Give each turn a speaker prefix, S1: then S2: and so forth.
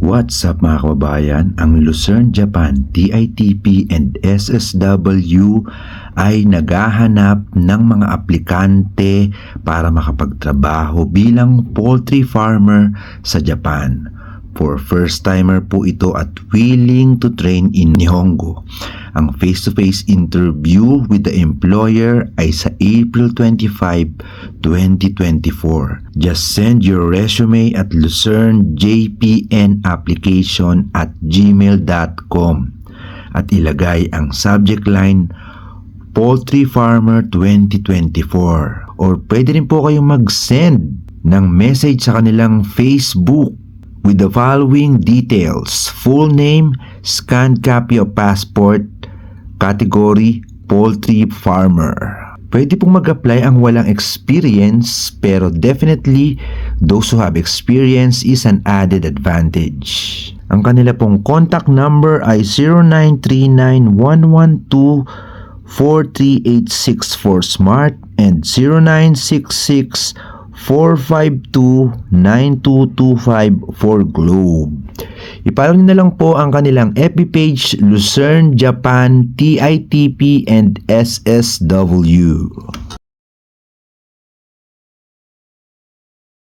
S1: What's up mga kababayan? Ang Lucerne, Japan, TITP and SSW ay naghahanap ng mga aplikante para makapagtrabaho bilang poultry farmer sa Japan. For first-timer po ito at willing to train in Nihongo. Ang face-to-face interview with the employer ay sa April 25, 2024. Just send your resume at lucernejpnapplication@gmail.com at ilagay ang subject line Poultry Farmer 2024. Or pwede rin po kayong mag-send ng message sa kanilang Facebook with the following details: full name, scanned copy of passport, category, poultry farmer. Pwede pong mag-apply ang walang experience, pero definitely those who have experience is an added advantage. Ang kanila pong contact number ay 0939-112-4386 for Smart and 0966-452-9225 for Globe. I-follow nyo na lang po ang kanilang FB page, Lucerne, Japan, TITP and SSW.